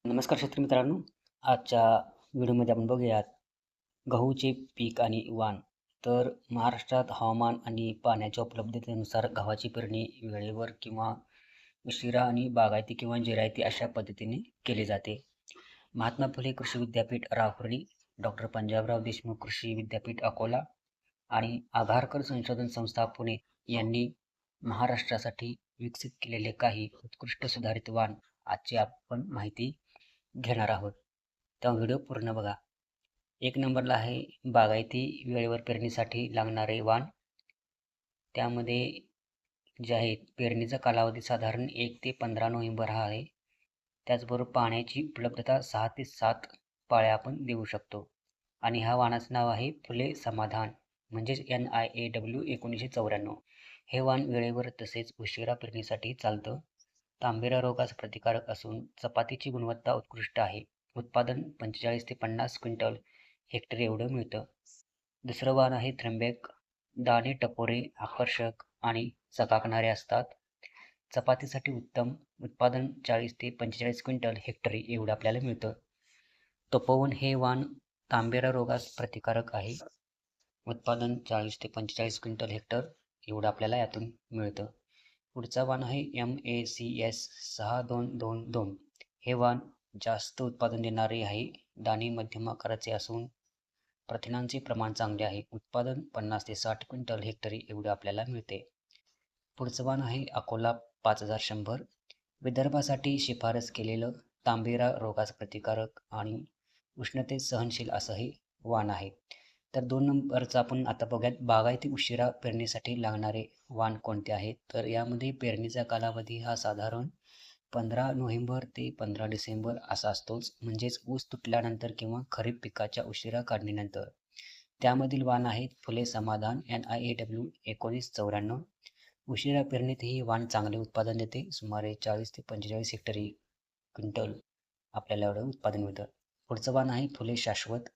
नमस्कार शेतकरी मित्रांनो. आजच्या व्हिडिओमध्ये आपण बघूयात गहूचे पीक आणि वाण. तर महाराष्ट्रात हवामान आणि पाण्याच्या उपलब्धतेनुसार गव्हाची पेरणी वेळेवर किंवा उशिरा आणि बागायती किंवा जिरायती अशा पद्धतीने केली जाते. महात्मा फुले कृषी विद्यापीठ राहुरी, डॉक्टर पंजाबराव देशमुख कृषी विद्यापीठ अकोला आणि आघारकर संशोधन संस्था पुणे यांनी महाराष्ट्रासाठी विकसित केलेले काही उत्कृष्ट सुधारित वाण आजची आपण माहिती घेणार आहोत. तर व्हिडिओ पूर्ण बघा. एक नंबरला आहे बागायती वेळेवर पेरणीसाठी लागणारे वाण. त्यामध्ये जे आहे पेरणीचा कालावधी साधारण 1 ते 15 नोव्हेंबर हा आहे. त्याचबरोबर पाण्याची उपलब्धता 6 ते 7 पाळ्या आपण देऊ शकतो. आणि ह्या वाणाचं नाव आहे फुले समाधान म्हणजेच NIAW 1994. हे वाण वेळेवर तसेच उशिरा पेरणीसाठी चालतं. तांबेरा रोगास प्रतिकारक असून चपातीची गुणवत्ता उत्कृष्ट आहे. उत्पादन 45 ते 50 क्विंटल हेक्टर एवढं मिळतं. दुसरं वाण आहे त्र्यंबक. दाणे टपोरे, आकर्षक आणि चकाकणारे असतात. चपातीसाठी उत्तम. उत्पादन 40 ते 45 क्विंटल हेक्टरी एवढं आपल्याला मिळतं. तपोवन हे वाण तांबेरा रोगास प्रतिकारक आहे. उत्पादन 40 ते 45 क्विंटल हेक्टर एवढं आपल्याला यातून मिळतं. पुढचा वाण आहे MACS 6222. हे वाण जास्त उत्पादन देणारे आहे. दाणे मध्यम आकाराचे असून प्रथिनांचे प्रमाण चांगले आहे. उत्पादन 50 ते 60 क्विंटल हेक्टरी एवढे आपल्याला मिळते. पुढचं वाण आहे अकोला 5100. विदर्भासाठी शिफारस केलेलं तांबेरा रोगास प्रतिकारक आणि उष्णतेस सहनशील असं हे वाण आहे. तर 2 नंबरचं आपण आता बघूयात बागायती उशिरा पेरणीसाठी लागणारे वाण कोणते आहेत. तर यामध्ये पेरणीचा कालावधी हा साधारण 15 नोव्हेंबर ते 15 डिसेंबर असा असतोच. म्हणजेच ऊस तुटल्यानंतर किंवा खरीप पिकाच्या उशिरा काढणीनंतर. त्यामधील वाण आहेत फुले समाधान NIAW 1994. उशिरा पेरणीत ही वाण चांगले उत्पादन देते. सुमारे 40 ते 45 हेक्टरी क्विंटल आपल्याला एवढं उत्पादन मिळतं. पुढचं वाण आहे फुले शाश्वत.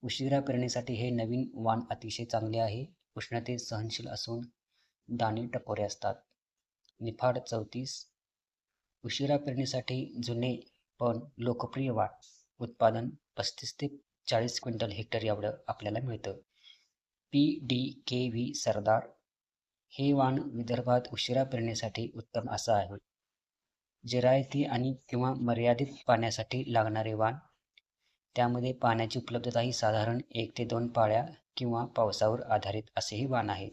उशिरा पेरणीसाठी हे नवीन वाण अतिशय चांगले आहे. उष्णतेस सहनशील असून दाणे टपोरे असतात. निफाड 34. उशिरा पेरणीसाठी जुने पण लोकप्रिय वाण. उत्पादन 35 ते 40 क्विंटल हेक्टर एवढं आपल्याला मिळतं. PDKV सरदार. हे वाण विदर्भात उशिरा पेरणीसाठी उत्तम असं आहे. जिरायती आणि किंवा मर्यादित पाण्यासाठी लागणारे वाण. त्यामध्ये पाण्याची उपलब्धता ही साधारण 1 ते 2 पाळ्या किंवा पावसावर आधारित असेही वाण आहे.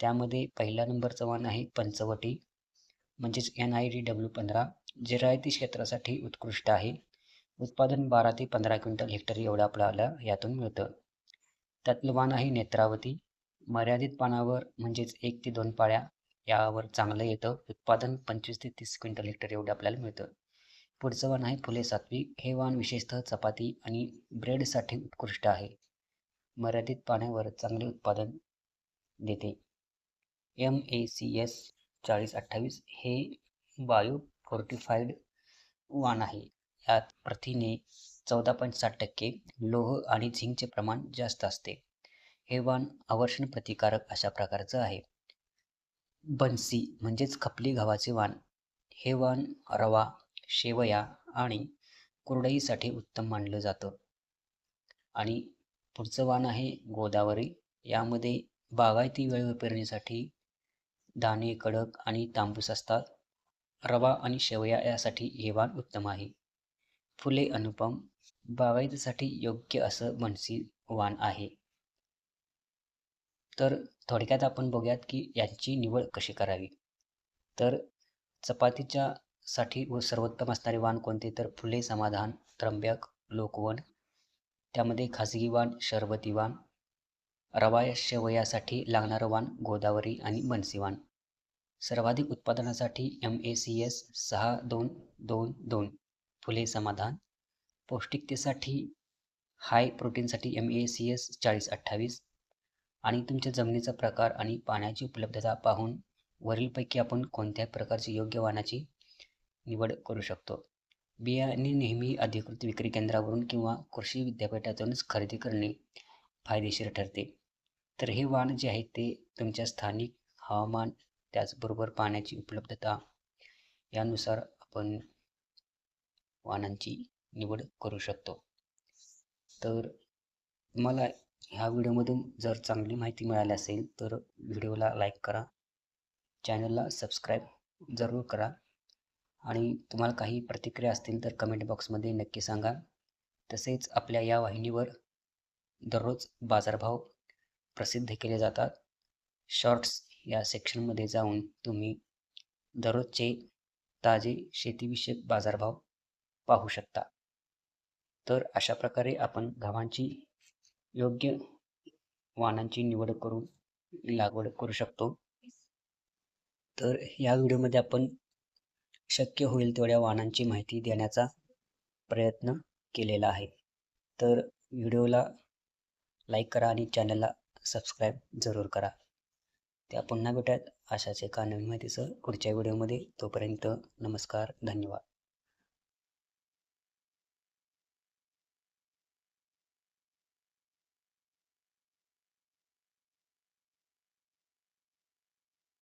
त्यामध्ये पहिल्या नंबरचं वाण आहे पंचवटी म्हणजेच NIDW 15. जिरायती क्षेत्रासाठी उत्कृष्ट आहे. उत्पादन 12 ते 15 क्विंटल हेक्टर एवढं आपल्याला यातून मिळतं. त्यातलं वाण आहे नेत्रावती. मर्यादित पानावर म्हणजेच 1 ते 2 पाळ्या यावर चांगलं येतं. उत्पादन 25 ते 30 क्विंटल हेक्टर एवढं आपल्याला मिळतं. पुढचं वाण आहे फुले सात्विक. हे वाण विशेषतः चपाती आणि ब्रेडसाठी उत्कृष्ट आहे. मर्यादित पाण्यावर चांगले उत्पादन देते. MACS 4028. हे बायो फोर्टिफाईड वाण आहे. यात प्रथिने 14.7%, लोह आणि झिंकचे प्रमाण जास्त असते. हे वाण आवर्षण प्रतिकारक अशा प्रकारचं आहे. बन्सी म्हणजेच खपली गव्हाचे वाण. हे वाण रवा, शेवया आणि कुरडईसाठी उत्तम मानलं जातं. आणि पुढचं वाण आहे गोदावरी. यामध्ये बागायती वेळेवर पेरणीसाठी दाणे कडक आणि तांबूस असतात. रवा आणि शेवया यासाठी हे वाण उत्तम आहे. फुले अनुपम. बागायतीसाठी योग्य असं बन्सी वाण आहे. तर थोडक्यात आपण बघूयात की यांची निवड कशी करावी. तर चपातीच्या साठी सर्वोत्तम असणारे वाण कोणते, तर फुले समाधान, त्र्यंबक, लोकवन. त्यामध्ये खाजगी वाण शरबती वाण. रवा शेवयासाठी लागणारं वाण गोदावरी आणि बन्सी वाण. सर्वाधिक उत्पादनासाठी MACS 6222 फुले समाधान. पौष्टिकतेसाठी हाय प्रोटीनसाठी MACS 4028. आणि तुमच्या जमिनीचा प्रकार आणि पाण्याची उपलब्धता पाहून वरीलपैकी आपण कोणत्या प्रकारची योग्य वाणाची निवड करू शकतो. बियाणे नेहमी अधिकृत विक्री केंद्रावरून किंवा कृषी विद्यापीठातूनच खरेदी करणे फायदेशीर ठरते. तर हे वाण जे आहे ते तुमच्या स्थानिक हवामान त्याचबरोबर पाण्याची उपलब्धता यानुसार आपण वाहनांची निवड करू शकतो. तर तुम्हाला ह्या व्हिडिओमधून जर चांगली माहिती मिळाली असेल तर व्हिडिओला लाईक करा, चॅनलला सबस्क्राईब जरूर करा आणि तुम्हाला काही प्रतिक्रिया असतील तर कमेंट बॉक्समध्ये नक्की सांगा. तसेच आपल्या या वाहिनीवर दररोज बाजारभाव प्रसिद्ध केले जातात. शॉर्ट्स या सेक्शनमध्ये जाऊन तुम्ही दररोजचे ताजे शेतीविषयक बाजारभाव पाहू शकता. तर अशा प्रकारे आपण गव्हाची योग्य वाहनांची निवड करून लागवड करू शकतो. तर या व्हिडिओमध्ये आपण शक्य होईल तेवढ्या वाहनांची माहिती देण्याचा प्रयत्न केलेला आहे. तर व्हिडिओला लाईक करा आणि चॅनलला सबस्क्राईब जरूर करा. त्या पुन्हा भेटूयात अशाच एका नवीन माहितीसह पुढच्या व्हिडिओमध्ये. तोपर्यंत नमस्कार, धन्यवाद.